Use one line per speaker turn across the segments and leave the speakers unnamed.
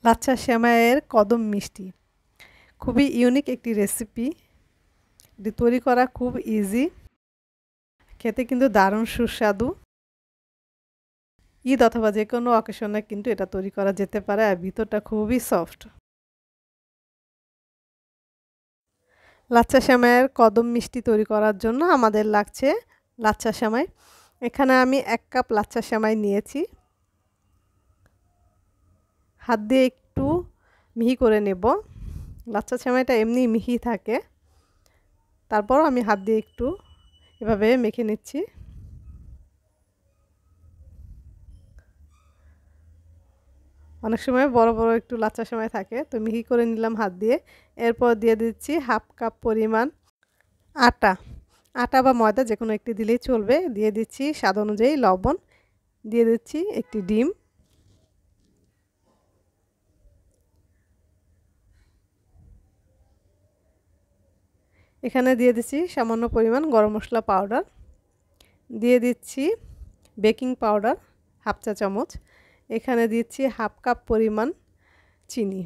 লাচ্ছা সেমাইয়ের কদম মিষ্টি খুবই ইউনিক একটি রেসিপি। এটি তৈরি করা খুব ইজি, খেতে কিন্তু দারুণ সুস্বাদু। ঈদ অথবা যে কোনো অকেশনে কিন্তু এটা তৈরি করা যেতে পারে, আর ভিতরটা খুবই সফট। লাচ্ছা সেমাইয়ের কদম মিষ্টি তৈরি করার জন্য আমাদের লাগছে লাচ্ছা সেমাই। এখানে আমি 1 কাপ লাচ্ছা সেমাই নিয়েছি। হাত দিয়ে একটু মিহি করে নেব। লাচ্ছা সেমাইটা এমনি মিহি থাকে, তারপরও আমি হাত দিয়ে একটু এভাবে মেখে নিচ্ছি। অনেক সময় বড় বড় একটু লাচ্ছা সেমাই থাকে, তো মিহি করে নিলাম হাত দিয়ে। এরপর দিয়ে দিচ্ছি 1/2 কাপ পরিমাণ আটা। আটা বা ময়দা যে কোনো একটি দিলেই চলবে। দিয়ে দিচ্ছি স্বাদ অনুযায়ী লবণ, দিয়ে দিচ্ছি একটি ডিম, এখানে দিয়ে দিচ্ছি সামান্য পরিমাণ গরম মশলা পাউডার, দিয়ে দিচ্ছি বেকিং পাউডার 1/2 চা চামচ, এখানে দিচ্ছি 1/2 কাপ পরিমাণ চিনি।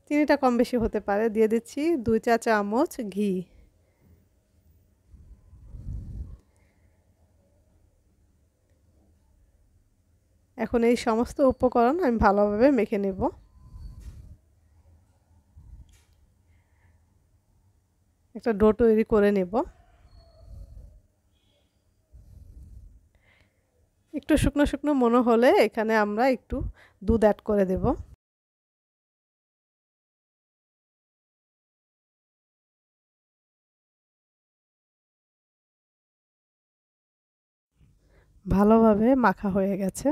চিনিটা কম বেশি হতে পারে। দিয়ে দিচ্ছি 2 চা চামচ ঘি। এখন এই সমস্ত উপকরণ আমি ভালোভাবে মেখে নেব। একটা ডো তৈরি করে নেব। একটু শুকনো শুকনো মনে হলে এখানে আমরা একটু দুধ অ্যাড করে দেব। ভালোভাবে মাখা হয়ে গেছে।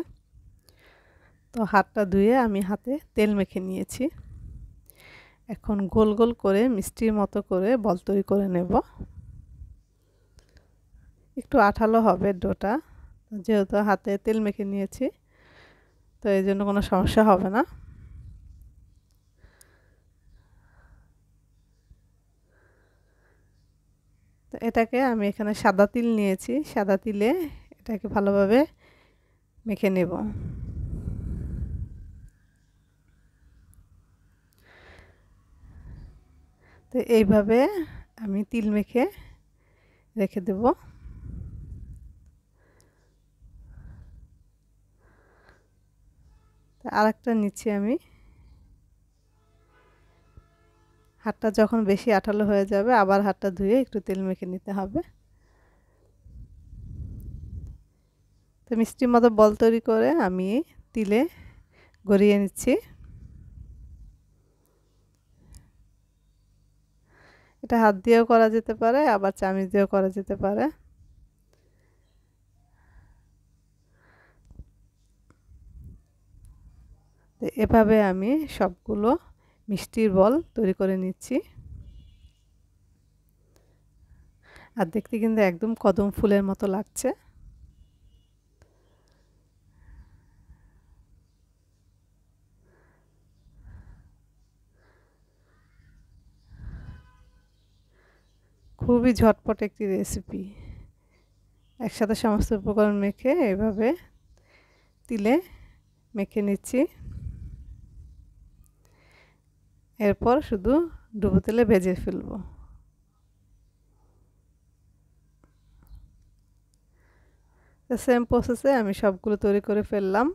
তো হাতটা ধুয়ে আমি হাতে তেল মেখে নিয়েছি। এখন গোল গোল করে মিষ্টির মতো করে বল তৈরি করে নেব। একটু আঠালো হবে ডোটা, যেহেতু হাতে তেল মেখে নিয়েছি, তো এই জন্য কোনো সমস্যা হবে না। তো এটাকে আমি এখানে সাদা তিল নিয়েছি, সাদা তিলে এটাকে ভালোভাবে মেখে নেব। তো এইভাবে আমি তিল মেখে রেখে দেব। আরেকটা নিচ্ছি আমি। হাতটা যখন বেশি আঠালো হয়ে যাবে আবার হাতটা ধুয়ে একটু তেল মেখে নিতে হবে। তো মিষ্টির মতো বল তৈরি করে আমি তিলে গড়িয়ে নিচ্ছি। এটা হাত দিয়েও করা যেতে পারে, আবার চামচ দিয়েও করা যেতে পারে। তো এভাবে আমি সবগুলো মিষ্টির বল তৈরি করে নিচ্ছি। আর দেখতে কিন্তু একদম কদম ফুলের মতো লাগছে। খুবই ঝটপট একটি রেসিপি। একসাথে সমস্ত উপকরণ মেখে এভাবে তিলে মেখে নিচ্ছি। এরপর শুধু ডুবো তেলে ভেজে ফেলবো। সেম প্রসেসে আমি সবগুলো তৈরি করে ফেললাম।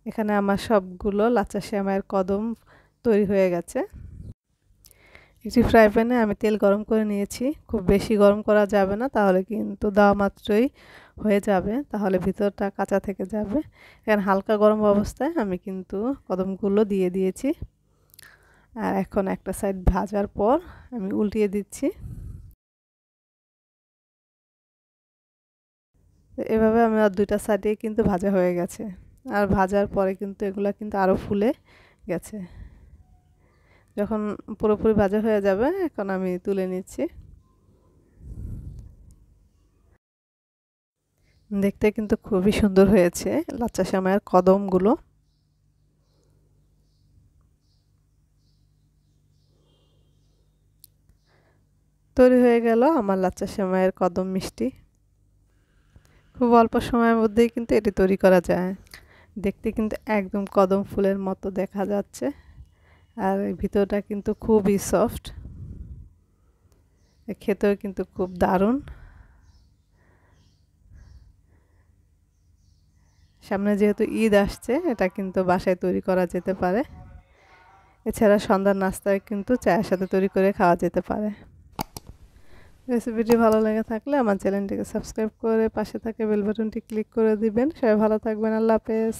এখানে আমার সবগুলো লাচ্ছা সেমাইয়ের কদম তৈরি হয়ে গেছে। একটি ফ্রাই প্যানে আমি তেল গরম করে নিয়েছি। খুব বেশি গরম করা যাবে না, তাহলে কিন্তু দেওয়া মাত্রই হয়ে যাবে, তাহলে ভিতরটা কাঁচা থেকে যাবে। এখানে হালকা গরম অবস্থায় আমি কিন্তু কদমগুলো দিয়ে দিয়েছি। আর এখন একটা সাইড ভাজার পর আমি উল্টিয়ে দিচ্ছি। এভাবে আমার দুইটা সাইডে কিন্তু ভাজা হয়ে গেছে। আর ভাজার পরে কিন্তু এগুলা কিন্তু আরও ফুলে গেছে। যখন পুরোপুরি ভাজা হয়ে যাবে এখন আমি তুলে নিচ্ছি। দেখতে কিন্তু খুবই সুন্দর হয়েছে লাচ্ছা সেমাইয়ের কদমগুলো। তৈরি হয়ে গেল আমার লাচ্ছা সেমাইয়ের কদম মিষ্টি। খুব অল্প সময়ের মধ্যেই কিন্তু এটি তৈরি করা যায়। দেখতে কিন্তু একদম কদম ফুলের মতো দেখা যাচ্ছে, আর এই ভিতরটা কিন্তু খুবই সফট, খেতেও কিন্তু খুব দারুণ। সামনে যেহেতু ঈদ আসছে, এটা কিন্তু বাসায় তৈরি করা যেতে পারে। এছাড়া সন্ধ্যার নাস্তায় কিন্তু চায়ের সাথে তৈরি করে খাওয়া যেতে পারে। রেসিপিটি ভালো লেগে থাকলে আমার চ্যানেলটিকে সাবস্ক্রাইব করে পাশে থাকা বেল বাটনটি ক্লিক করে দিবেন। সবাই ভালো থাকবেন। আল্লাহ হাফেজ।